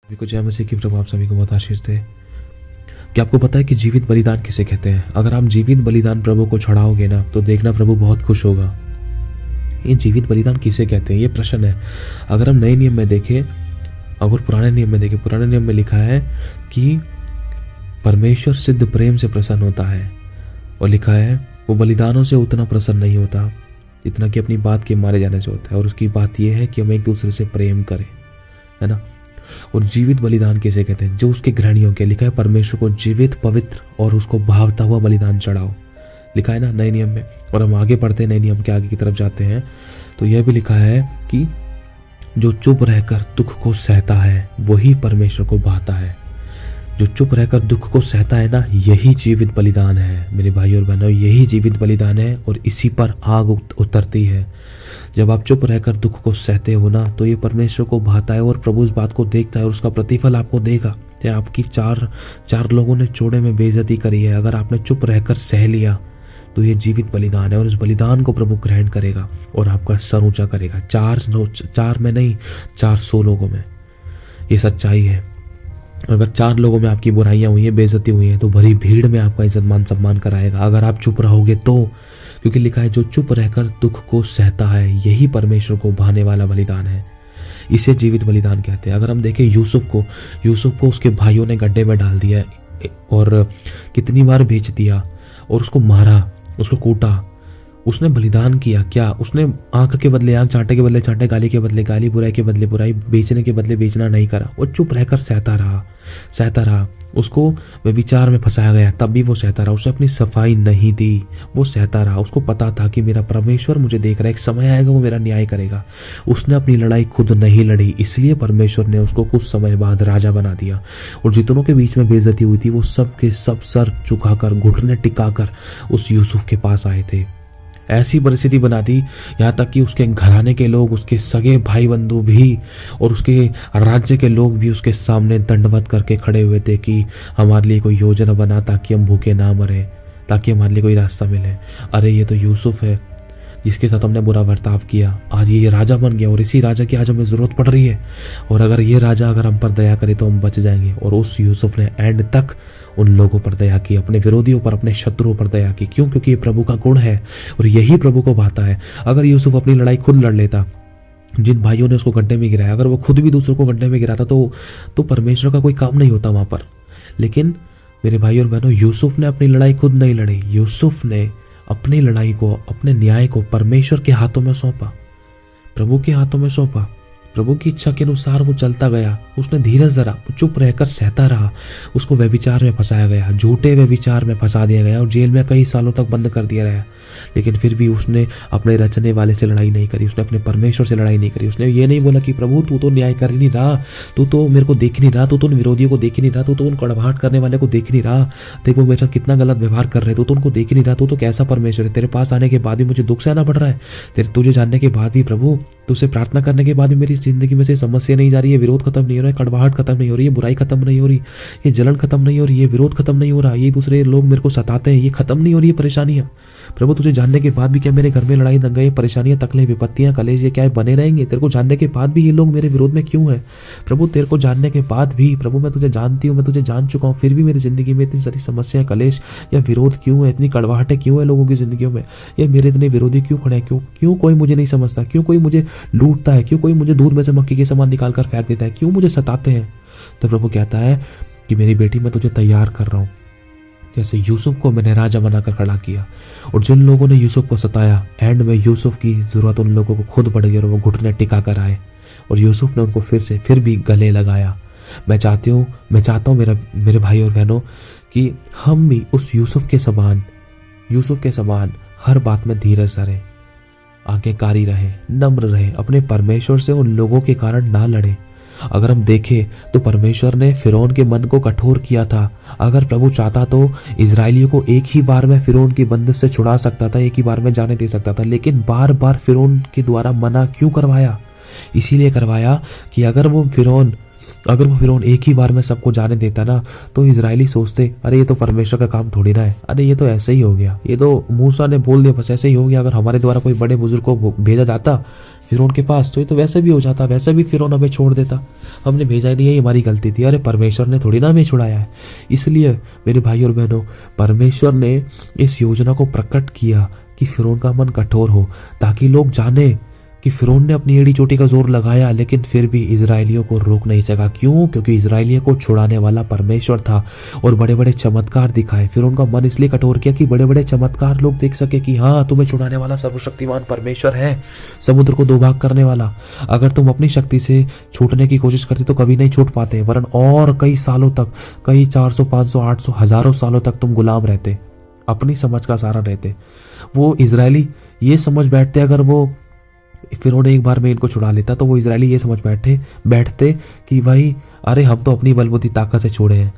सभी को जय मसीह की प्रभु आप सभी को बहुत आशीष दे। क्या आपको पता है कि जीवित बलिदान किसे कहते हैं? अगर आप जीवित बलिदान प्रभु को चढ़ाओगे ना तो देखना प्रभु बहुत खुश होगा। ये जीवित बलिदान किसे कहते हैं, ये प्रश्न है। अगर हम नए नियम में देखें, अगर पुराने नियम में देखें, पुराने नियम में लिखा है कि परमेश्वर सिद्ध प्रेम से प्रसन्न होता है, और लिखा है वो बलिदानों से उतना प्रसन्न नहीं होता जितना कि अपनी बात के मारे जाने से होता है। और उसकी बात यह है कि हम एक दूसरे से प्रेम करें, है ना। और जीवित बलिदान किसे कहते हैं? जो उसके ग्रहणियों के, लिखा है परमेश्वर को जीवित, पवित्र और उसको भावता हुआ बलिदान चढ़ाओ, लिखा है ना नए नियम में। और हम आगे पढ़ते हैं, नए नियम के आगे की तरफ जाते हैं तो यह भी लिखा है कि जो चुप रहकर दुख को सहता है वही परमेश्वर को भाता है। जो चुप रहकर दुख को सहता है ना, यही जीवित बलिदान है मेरे भाई और बहनों, यही जीवित बलिदान है। और इसी पर आग उतरती है। जब आप चुप रहकर दुख को सहते हो ना तो ये परमेश्वर को भाता है और प्रभु इस बात को देखता है और उसका प्रतिफल आपको देगा। चाहे आपकी चार लोगों ने चोड़े में बेइज्जती करी है, अगर आपने चुप रहकर सह लिया तो ये जीवित बलिदान है और इस बलिदान को प्रभु ग्रहण करेगा और आपका सर ऊंचा करेगा। चार में नहीं, 400 लोगों में। ये सच्चाई है। अगर 4 लोगों में आपकी बुराइयां हुई हैं, बेइज्जती हुई है, तो भरी भीड़ में आपका इज्जत मान सम्मान कराएगा अगर आप चुप रहोगे तो। क्योंकि लिखा है जो चुप रहकर दुख को सहता है यही परमेश्वर को भाने वाला बलिदान है। इसे जीवित बलिदान कहते हैं। अगर हम देखें यूसुफ को उसके भाइयों ने गड्ढे में डाल दिया और कितनी बार बेच दिया और उसको मारा, उसको कूटा। उसने बलिदान किया क्या? उसने आंख के बदले आंख, चांटे के बदले चांटे, गाली के बदले गाली, बुराई के बदले बुराई, बेचने के बदले बेचना नहीं करा। वो चुप रहकर सहता रहा। उसको व्यभिचार में फंसाया गया तब भी वो सहता रहा। उसने अपनी सफाई नहीं दी, वो सहता रहा। उसको पता था कि मेरा परमेश्वर मुझे देख रहा है, एक समय आएगा वो मेरा न्याय करेगा। उसने अपनी लड़ाई खुद नहीं लड़ी, इसलिए परमेश्वर ने उसको कुछ समय बाद राजा बना दिया। और जितनों के बीच में बेइज्जती हुई थी वो सब के सब सर झुकाकर, घुटने टिकाकर उस यूसुफ के पास आए थे। ऐसी परिस्थिति बना दी यहाँ तक कि उसके घराने के लोग, उसके सगे भाई बंधु भी और उसके राज्य के लोग भी उसके सामने दंडवत करके खड़े हुए थे कि हमारे लिए कोई योजना बना ताकि हम भूखे ना मरे, ताकि हमारे लिए कोई रास्ता मिले। अरे ये तो यूसुफ है जिसके साथ हमने बुरा बर्ताव किया, आज ये राजा बन गया और इसी राजा की आज हमें ज़रूरत पड़ रही है। और अगर ये राजा अगर हम पर दया करे तो हम बच जाएंगे। और उस यूसुफ ने एंड तक उन लोगों पर दया की, अपने विरोधियों पर, अपने शत्रुओं पर दया की। क्यों? क्योंकि ये प्रभु का गुण है और यही प्रभु को भाता है। अगर यूसुफ अपनी लड़ाई खुद लड़ लेता, जिन भाइयों ने उसको गड्ढे में गिराया, अगर वो खुद भी दूसरों को गड्ढे में गिराता तो परमेश्वर का कोई काम नहीं होता वहाँ पर। लेकिन मेरे भाई और बहनों, यूसुफ ने अपनी लड़ाई खुद नहीं लड़ी। यूसुफ ने अपनी लड़ाई को, अपने न्याय को परमेश्वर के हाथों में सौंपा, प्रभु के हाथों में सौंपा। प्रभु की इच्छा के अनुसार वो चलता गया। उसने धीरज धरा, चुप रहकर सहता रहा। उसको व्यभिचार में फंसाया गया, झूठे व्यभिचार में फंसा दिया गया और जेल में कई सालों तक बंद कर दिया गया। लेकिन फिर भी उसने अपने रचने वाले से लड़ाई नहीं करी, उसने अपने परमेश्वर से लड़ाई नहीं करी। उसने ये नहीं बोला कि प्रभु तू तो न्याय कर ही नहीं रहा, तू तो मेरे को देख नहीं रहा, तू तो उन विरोधियों को देख ही नहीं रहा, तू तो उन कड़वाहट करने वाले को देख नहीं रहा, देखो मेरे साथ कितना गलत व्यवहार कर रहे, तू तो उनको देख नहीं रहा, तू तो कैसा परमेश्वर है, तेरे पास आने के बाद भी मुझे दुख सहना पड़ रहा है, तुझे जानने के बाद भी प्रभु, तुझसे प्रार्थना करने के बाद भी मेरी जिंदगी में से समस्या नहीं जा रही है, विरोध खत्म नहीं हो रहा है, कड़वाहट खत्म नहीं हो रही है, बुराई खत्म नहीं हो रही, ये जलन खत्म नहीं हो रही है, विरोध खत्म नहीं हो रहा, ये दूसरे लोग मेरे को सताते हैं, ये खत्म नहीं हो रही है परेशानियां। प्रभु तुझे जानने के बाद भी क्या मेरे घर में लड़ाई दंगे, परेशानियां, तकलीफ, विपत्तियां, कलेश ये क्या है बने रहेंगे? तेरे को जानने के बाद भी ये लोग मेरे विरोध में क्यों है? प्रभु तेरे को जानने के बाद भी, प्रभु मैं तुझे जानती हूँ, मैं तुझे जान चुका हूँ, फिर भी मेरी जिंदगी में इतनी सारी समस्याएं, कलेश या विरोध क्यों है? इतनी कड़वाहटें क्यों है लोगों की जिंदगियों में? ये मेरे इतने विरोधी क्यों खड़े हैं? क्यों कोई मुझे नहीं समझता? क्यों कोई मुझे लूटता है? क्यों कोई मुझे दूध में से मक्खी के समान निकाल कर फेंक देता है? क्यों मुझे सताते हैं? तो प्रभु कहता है कि मेरी बेटी मैं तुझे तैयार कर रहा हूँ। जैसे यूसुफ को मैंने राजा बनाकर खड़ा किया और जिन लोगों ने यूसुफ को सताया, एंड में यूसुफ की जरूरत उन लोगों को खुद पड़ गई और वो घुटने टिका कर आए और यूसुफ ने उनको फिर भी गले लगाया। मैं चाहता हूँ मेरे भाई और बहनों कि हम भी उस यूसुफ के समान हर बात में धीरज धरें, आज्ञाकारी रहे, नम्र रहे, अपने परमेश्वर से उन लोगों के कारण ना लड़े। अगर हम देखें तो परमेश्वर ने फिरौन के मन को कठोर किया था। अगर प्रभु चाहता तो इजरायलियों को एक ही बार में फिरौन की बंदिश से छुड़ा सकता था, एक ही बार में जाने दे सकता था, लेकिन बार बार फिरौन के द्वारा मना क्यों करवाया? इसीलिए करवाया कि अगर वो फिरौन अगर वो फिरौन एक ही बार में सबको जाने देता ना, तो इजरायली सोचते अरे ये तो परमेश्वर का काम थोड़ी ना है, अरे ये तो ऐसे ही हो गया, ये तो मूसा ने बोल दिया बस ऐसे ही हो गया। अगर हमारे द्वारा कोई बड़े बुजुर्ग को भेजा जाता फिरौन के पास तो ये तो वैसे भी हो जाता, वैसे भी फिरौन हमें छोड़ देता, हमने भेजा ही नहीं है, ये हमारी गलती थी। अरे परमेश्वर ने थोड़ी ना हमें छुड़ाया है। इसलिए मेरे भाई और बहनों, परमेश्वर ने इस योजना को प्रकट किया कि फिरौन का मन कठोर हो, ताकि लोग जाने कि फिरौन ने अपनी एड़ी चोटी का जोर लगाया, लेकिन फिर भी इजरायलियों को रोक नहीं सका। क्यों? क्योंकि इजरायलियों को छुड़ाने वाला परमेश्वर था और बड़े बड़े चमत्कार दिखाए। फिरौन का मन इसलिए कठोर किया कि बड़े बड़े चमत्कार लोग देख सके कि हाँ, तुम्हें छुड़ाने वाला सर्वशक्तिमान परमेश्वर है, समुद्र को दो भाग करने वाला। अगर तुम अपनी शक्ति से छूटने की कोशिश करते तो कभी नहीं छूट पाते, वरन और कई सालों तक, कई 400, 500, 800, हजारों सालों तक तुम गुलाम रहते, अपनी समझ का सहारा रहते। वो इजरायली ये समझ बैठते, अगर वो फिरौन एक बार में इनको छुड़ा लेता तो वो इजरायली ये समझ बैठते कि भाई अरे हम तो अपनी बलबुद्धि ताकत से छोड़े हैं,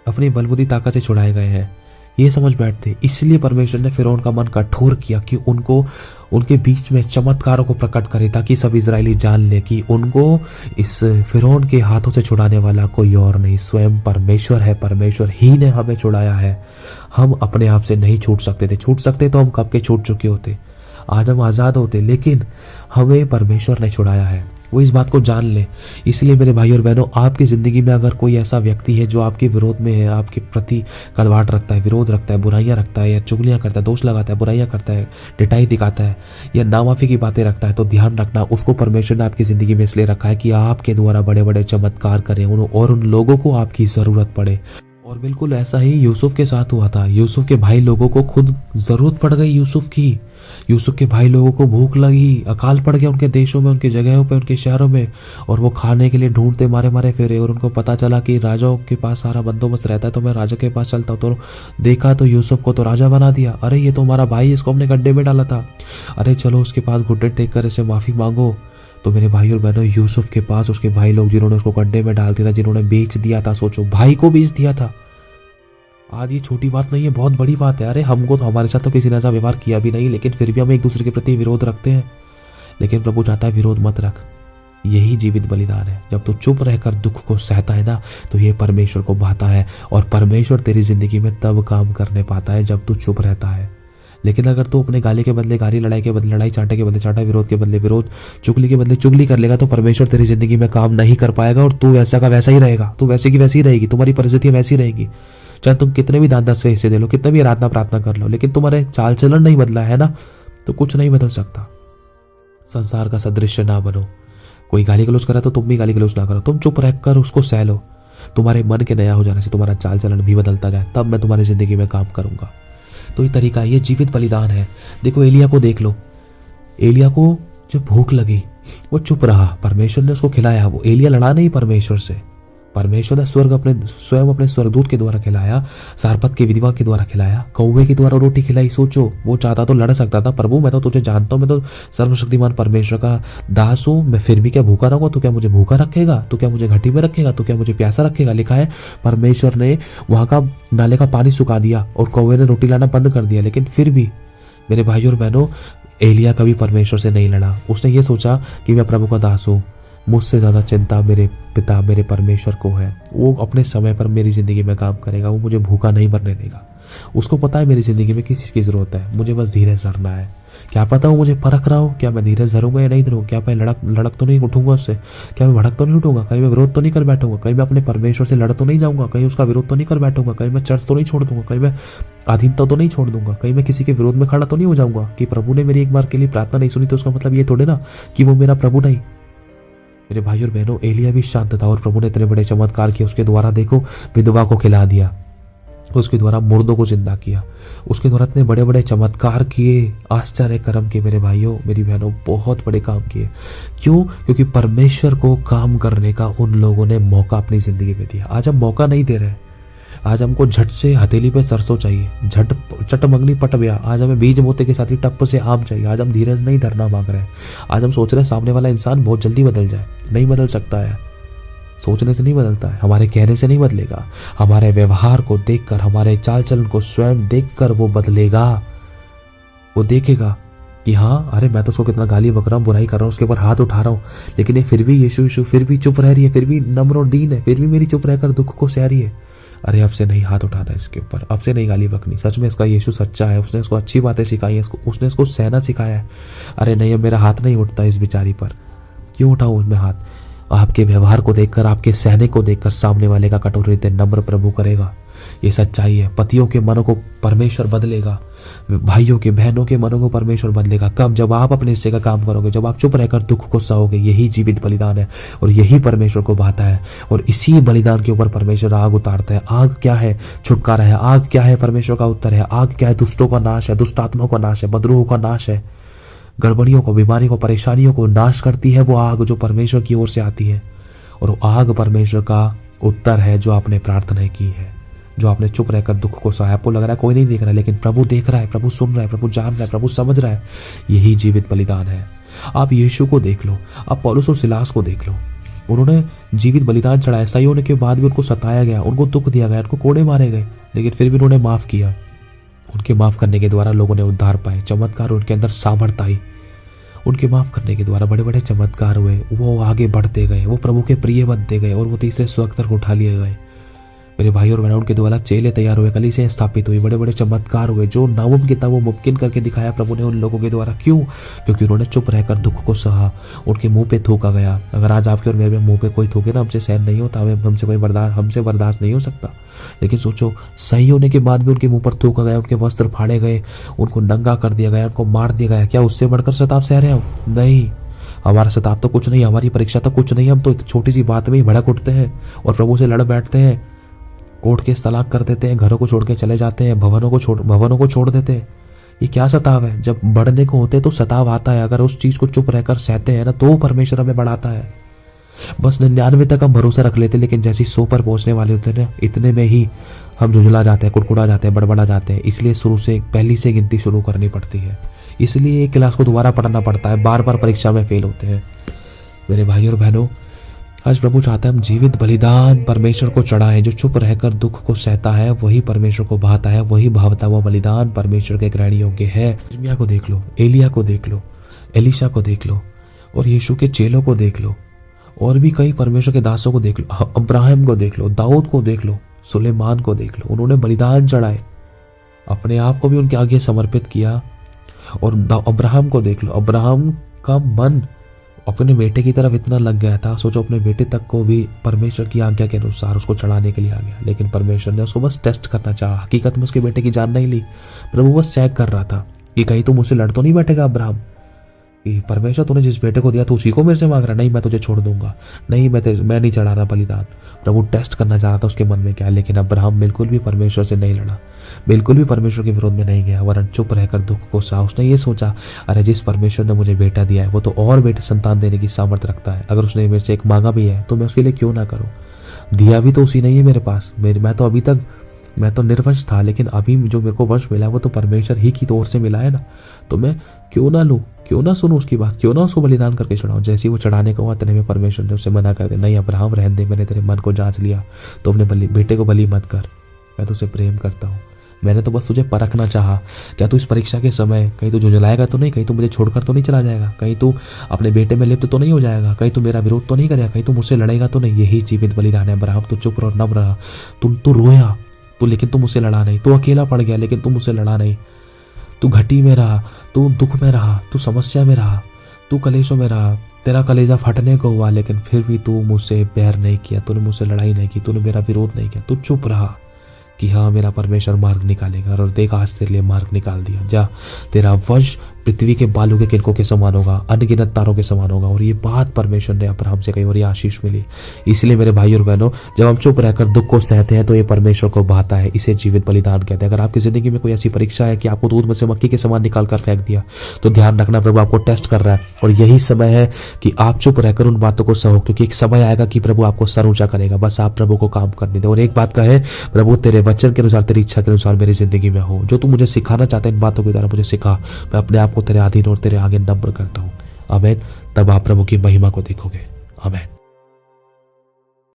अपनी बलबुद्धि ताकत से छुड़ाए गए हैं, ये समझ बैठते। इसलिए परमेश्वर ने फिरौन का मन कठोर किया कि उनको उनके बीच में चमत्कारों को प्रकट करे, ताकि सब इजरायली जान ले कि उनको इस फिरौन के हाथों से छुड़ाने वाला कोई और नहीं, स्वयं परमेश्वर है। परमेश्वर ही ने हमें छुड़ाया है। हम अपने आप से नहीं छूट सकते थे, छूट सकते तो हम कब के छूट चुके होते, आज हम आज़ाद होते, लेकिन हमें परमेश्वर ने छुड़ाया है। वो इस बात को जान ले। इसलिए मेरे भाई और बहनों, आपकी ज़िंदगी में अगर कोई ऐसा व्यक्ति है जो आपके विरोध में है, आपके प्रति कड़वाहट रखता है, विरोध रखता है, बुराइयां रखता है, या चुगलियां करता है, दोष लगाता है, बुराइयां करता है, डिटाई दिखाता है, या नामाफी की बातें रखता है, तो ध्यान रखना, उसको परमेश्वर ने आपकी ज़िंदगी में इसलिए रखा है कि आपके द्वारा बड़े बड़े चमत्कार करें और उन लोगों को आपकी ज़रूरत पड़े। और बिल्कुल ऐसा ही यूसुफ के साथ हुआ था। यूसुफ के भाई लोगों को खुद ज़रूरत पड़ गई यूसुफ की। यूसुफ के भाई लोगों को भूख लगी, अकाल पड़ गया उनके देशों में, उनके जगहों पे, उनके शहरों में, और वो खाने के लिए ढूंढते मारे मारे फिरे। और उनको पता चला कि राजाओं के पास सारा बंदोबस्त रहता है, तो मैं राजा के पास चलता हूँ। तो देखा तो यूसुफ को तो राजा बना दिया। अरे ये तो हमारा भाई, इसको हमने गड्ढे में डाला था, अरे चलो उसके पास घुटने टेक कर इसे माफ़ी मांगो। तो मेरे भाई और बहनों, यूसुफ के पास उसके भाई लोग, जिन्होंने उसको गड्ढे में डाल दिया था, जिन्होंने बेच दिया था, सोचो भाई को बेच दिया था। आज ये छोटी बात नहीं है, बहुत बड़ी बात है। अरे हमको तो, हमारे साथ तो किसी ने ऐसा व्यवहार किया भी नहीं, लेकिन फिर भी हम एक दूसरे के प्रति विरोध रखते हैं। लेकिन प्रभु चाहता है विरोध मत रख, यही जीवित बलिदान है। जब तू चुप रहकर दुख को सहता है ना, तो ये परमेश्वर को भाता है, और परमेश्वर तेरी जिंदगी में तब काम करने पाता है जब तू चुप रहता है। लेकिन अगर तू अपने गाली के बदले गाली, लड़ाई के बदले लड़ाई, चांटे के बदले चांटा, विरोध के बदले विरोध, चुगली के बदले चुगली कर लेगा, तो परमेश्वर तेरी जिंदगी में काम नहीं कर पाएगा, और तू वैसा का वैसा ही रहेगा, तू वैसे की वैसी ही रहेगी, तुम्हारी परिस्थितियां वैसी रहेगी। चाहे तुम कितने भी दान 10 हिस्से दे लो, कितने भी आराधना प्रार्थना कर लो, लेकिन तुम्हारे चाल चलन नहीं बदला है ना, तो कुछ नहीं बदल सकता। संसार का सदृश्य ना बनो। कोई गाली गलौज करे तो तुम भी गाली गलौज ना करो, तुम चुप रहकर उसको सह लो। तुम्हारे मन के नया हो जाने से तुम्हारा चाल चलन भी बदलता जाए, तब मैं तुम्हारी जिंदगी में काम करूंगा। तो ये तरीका, ये जीवित बलिदान है। देखो एलिया को देख लो, एलिया को जब भूख लगी वो चुप रहा, परमेश्वर ने उसको खिलाया। वो एलिया लड़ा नहीं परमेश्वर से, परमेश्वर ने स्वयं अपने स्वर्गदूत के द्वारा खिलाया, सारपत की विधवा के द्वारा खिलाया, कौवे के द्वारा रोटी खिलाई। सोचो, वो चाहता तो लड़ सकता था, प्रभु मैं तो तुझे जानता हूँ, मैं तो सर्वशक्तिमान परमेश्वर का दास हूँ, मैं फिर भी क्या भूखा रहूंगा? तो क्या मुझे भूखा रखेगा? तो क्या मुझे घटी में रखेगा? तो क्या मुझे प्यासा रखेगा? लिखा है परमेश्वर ने वहां का नाले का पानी सुखा दिया और कौवे ने रोटी लाना बंद कर दिया। लेकिन फिर भी मेरे भाई और बहनों, एलिया कभी परमेश्वर से नहीं लड़ा। उसने ये सोचा कि मैं प्रभु का दास हूँ, मुझसे ज़्यादा चिंता मेरे पिता, मेरे परमेश्वर को है। वो अपने समय पर मेरी ज़िंदगी में काम करेगा, वो मुझे भूखा नहीं मरने देगा। उसको पता है मेरी ज़िंदगी में किस चीज़ की ज़रूरत है, मुझे बस धीरज धरना है। क्या पता वो मुझे परख रहा हो, क्या मैं धीरज धरूंगा या नहीं धरूंगा, क्या मैं लड़क तो नहीं उठूंगा उससे, क्या मैं भड़क तो नहीं उठूंगा, कहीं मैं विरोध तो नहीं कर बैठूंगा, कहीं मैं अपने परमेश्वर से लड़ तो नहीं जाऊंगा, कहीं उसका विरोध तो नहीं कर बैठूंगा, कहीं मैं चर्च तो नहीं छोड़ दूंगा, कहीं मैं अधीनता तो नहीं छोड़ दूंगा, कहीं मैं किसी के विरोध में खड़ा तो नहीं हो जाऊंगा कि प्रभु ने मेरी एक बार के लिए प्रार्थना नहीं सुनी तो उसका मतलब ये थोड़े ना कि वो मेरा प्रभु नहीं। मेरे भाई और बहनों, एलिया भी शांत था और प्रभु ने इतने बड़े चमत्कार किए। उसके द्वारा देखो विधवा को खिला दिया, उसके द्वारा मुर्दों को जिंदा किया, उसके द्वारा इतने बड़े बड़े चमत्कार किए, आश्चर्य कर्म किए। मेरे भाइयों मेरी बहनों, बहुत बड़े काम किए। क्यों? क्योंकि परमेश्वर को काम करने का उन लोगों ने मौका अपनी जिंदगी में दिया। आज हम मौका नहीं दे रहे। आज हमको झट से हथेली पे सरसों चाहिए, झट चट मंगनी पट गया। आज हमें बीज मोते के साथ ही टप से आम चाहिए। आज हम धीरज नहीं धरना मांग रहे हैं। आज हम सोच रहे हैं सामने वाला इंसान बहुत जल्दी बदल जाए। नहीं बदल सकता है, सोचने से नहीं बदलता है, हमारे कहने से नहीं बदलेगा। हमारे व्यवहार को देखकर, हमारे चाल चलन को स्वयं देखकर वो बदलेगा। वो देखेगा कि हाँ, अरे मैं तो उसको कितना गाली बक रहा हूँ, बुराई कर रहा हूँ, उसके ऊपर हाथ उठा रहा हूँ, लेकिन ये फिर भी यीशु यीशु फिर भी चुप रह रही है, फिर भी नम्र और दीन है, फिर भी मेरी चुप रहकर दुख को सह रही है। अरे अब से नहीं हाथ उठाना इसके ऊपर, अब से नहीं गाली बकनी। सच में इसका यीशु सच्चा है, उसने इसको अच्छी बातें सिखाई है, उसने इसको सहना सिखाया है। अरे नहीं, अब मेरा हाथ नहीं उठता इस बेचारी पर, क्यों उठाऊँ उसमें हाथ? आपके व्यवहार को देखकर, आपके सहने को देखकर सामने वाले का कठोर हृदय नम्र प्रभु करेगा। ये सच्चाई है। पतियों के मनों को परमेश्वर बदलेगा, भाइयों के बहनों के मनों को परमेश्वर बदलेगा। कब? जब आप अपने हिस्से का काम करोगे, जब आप चुप रहकर दुख को सहोगे। यही जीवित बलिदान है और यही परमेश्वर को भाता है, और इसी बलिदान के ऊपर परमेश्वर आग उतारता है। आग क्या है? छुटकारा है। आग क्या है? परमेश्वर का उत्तर है। आग क्या है? दुष्टों का नाश है, दुष्ट आत्माओं का नाश है, बदरूहों का नाश है, गड़बड़ियों को, बीमारियों को, परेशानियों को नाश करती है वो आग जो परमेश्वर की ओर से आती है। और वो आग परमेश्वर का उत्तर है जो आपने प्रार्थना की है, जो आपने चुप रहकर दुख को सहा। आपको लग रहा है कोई नहीं देख रहा है, लेकिन प्रभु देख रहा है, प्रभु सुन रहा है, प्रभु जान रहा है, प्रभु समझ रहा है। यही जीवित बलिदान है। आप यीशु को देख लो, आप पौलुस और सिलास को देख लो। उन्होंने जीवित बलिदान चढ़ाया, सही होने के बाद भी उनको सताया गया, उनको दुख दिया गया, उनको कोड़े मारे गए, लेकिन फिर भी उन्होंने माफ़ किया। उनके माफ़ करने के द्वारा लोगों ने उद्धार पाए, चमत्कार, उनके अंदर सामर्थ आई। उनके माफ़ करने के द्वारा बड़े बड़े चमत्कार हुए, वो आगे बढ़ते गए, वो प्रभु के प्रिय बनते गए और वो तीसरे स्वर्ग तक उठा लिए गए। मेरे भाई और बहनों, उनके द्वारा चेले तैयार हुए, कलीसियां स्थापित हुई, बड़े बड़े चमत्कार हुए। जो नामुमकिन था वो मुमकिन करके दिखाया प्रभु ने उन लोगों के द्वारा। क्यों? क्योंकि उन्होंने चुप रहकर दुख को सहा। उनके मुंह पे थूका गया। अगर आज आपके और मेरे मुंह पे कोई थूके ना, हमसे सहन नहीं होता, हमसे बर्दाश्त नहीं हो सकता। लेकिन सोचो, सही होने के बाद भी उनके मुंह पर थूका गया, उनके वस्त्र फाड़े गए, उनको नंगा कर दिया गया, उनको मार दिया गया। क्या उससे बढ़कर सताव सह रहे हो? नहीं, हमारा सताव तो कुछ नहीं, हमारी परीक्षा तो कुछ नहीं। हम तो छोटी सी बात में ही भड़क उठते हैं और प्रभु से लड़ बैठते हैं, कोर्ट केस तलाक कर देते हैं, घरों को छोड़ के चले जाते हैं, भवनों को छोड़ देते हैं। ये क्या सताव है? जब बढ़ने को होते तो सताव आता है। अगर उस चीज़ को चुप रहकर सहते हैं ना, तो परमेश्वर हमें बढ़ाता है। बस 99 तक हम भरोसा रख लेते, लेकिन जैसे 100 पर पहुंचने वाले होते हैं ना, इतने में ही हम झुंझला जाते हैं, कुड़कुड़ा जाते हैं, बड़बड़ा जाते हैं। इसलिए शुरू से, पहली से गिनती शुरू करनी पड़ती है। इसलिए एक क्लास को दोबारा पढ़ना पड़ता है, बार बार परीक्षा में फेल होते हैं। मेरे भाई और बहनों, आज प्रभु चाहता है हम जीवित बलिदान परमेश्वर को चढ़ाएं। जो चुप रहकर दुख को सहता है वही परमेश्वर को भाता है, वही भावता हुआ बलिदान परमेश्वर के ग्रहण योग्य है। यिर्मयाह को देख लो, एलिया को देख लो, एलीशा को देख लो, और यीशु के चेलों को देख लो, और भी कई परमेश्वर के दासों को देख लो, अब्राहम को देख लो, दाऊद को देख लो, सुलेमान को देख लो। उन्होंने बलिदान चढ़ाए, अपने आप को भी उनके आगे समर्पित किया। और अब्राहम को देख लो, अब्राहम का मन अपने बेटे की तरफ इतना लग गया था। सोचो, अपने बेटे तक को भी परमेश्वर की आज्ञा के अनुसार उसको चढ़ाने के लिए आ गया, लेकिन परमेश्वर ने उसको बस टेस्ट करना चाहा। हकीकत में उसके बेटे की जान नहीं ली, प्रभु बस चेक कर रहा था कि कहीं तुम मुझसे लड़ तो नहीं बैठेगा अब्राहम, कि परमेश्वर तूने जिस बेटे को दिया तो उसी को मेरे से मांग रहा। नहीं, मैं तुझे छोड़ दूंगा, नहीं मैं नहीं चढ़ा रहा बलिदान। प्रभु टेस्ट करना चाह रहा था उसके मन में क्या है। लेकिन अब्राहम बिल्कुल भी परमेश्वर से नहीं लड़ा, बिल्कुल भी परमेश्वर के विरोध में नहीं गया, वरन चुप रहकर दुख को सहा। उसने ये सोचा, अरे जिस परमेश्वर ने मुझे बेटा दिया है वो तो और बेटे संतान देने की सामर्थ्य रखता है। अगर उसने मेरे से एक मांगा भी है तो मैं उसके लिए क्यों ना करूँ। दिया भी तो उसी नहीं है मेरे पास। मैं तो निर्वंश था, लेकिन अभी जो मेरे को वंश मिला है वो तो परमेश्वर ही की ओर से मिला है ना। तो मैं क्यों ना लूँ, क्यों ना सुनूं उसकी बात, क्यों ना उसको बलिदान करके चढ़ाऊं। जैसे ही वो चढ़ाने को हुआ, इतने में परमेश्वर ने उससे मना कर दिया, नहीं अब्राहम रहने दे, मैंने तेरे मन को जांच लिया, तो अपने बेटे को बलि मत कर, मैं तुझसे प्रेम करता हूँ। मैंने तो बस तुझे परखना चाहा, क्या तू इस परीक्षा के समय कहीं तू झुंझलाएगा तो नहीं, कहीं तू मुझे छोड़कर तो नहीं चला जाएगा, कहीं तू अपने बेटे में लिप्त तो नहीं हो जाएगा, कहीं तू मेरा विरोध तो नहीं करेगा, कहीं तू मुझसे लड़ेगा तो नहीं। यही जीवित बलिदान है। अब्राहम, तू चुप और नम्र रहा, तू रोया तो, लेकिन तू मुझसे लड़ा नहीं। तू अकेला पड़ गया, लेकिन तू मुझसे लड़ा नहीं। तू घटी में रहा, तू दुख में रहा, तू समस्या में रहा, तू कलेशों में रहा, तेरा कलेजा फटने को हुआ, लेकिन फिर भी तू मुझसे बैर नहीं किया, तूने मुझसे लड़ाई नहीं की, तूने मेरा विरोध नहीं किया। तू चुप रहा कि हाँ, मेरा परमेश्वर मार्ग निकालेगा। और देख, आज तेरे लिए मार्ग निकाल दिया। जा, तेरा वंश पृथ्वी के बालू के किनकों के समान होगा, अनगिनत तारों के समान होगा। और ये बात परमेश्वर ने अब्राहम से कही और ये आशीष मिली। इसलिए मेरे भाई और बहनों, जब हम चुप रहकर दुख को सहते हैं तो ये परमेश्वर को भाता है। इसे जीवित बलिदान कहते हैं। अगर आपकी जिंदगी में कोई ऐसी परीक्षा है कि आपको दूध में से मक्खी के समान निकाल कर फेंक दिया, तो ध्यान रखना, प्रभु आपको टेस्ट कर रहा है। और यही समय है कि आप चुप रहकर उन बातों को सहो, क्योंकि एक समय आएगा कि प्रभु आपको सर ऊंचा करेगा। बस आप प्रभु को काम करने दे। और एक बात का है, प्रभु तेरे वचन के अनुसार, तेरी इच्छा के अनुसार मेरी जिंदगी में हो। जो तू मुझे सिखाना चाहता है, इन बातों के द्वारा मुझे सिखा। मैं अपने आप को तेरे अधीन और तेरे आगे नम्र करता हूँ। आमीन। तब आप प्रभु की महिमा को देखोगे। आमीन।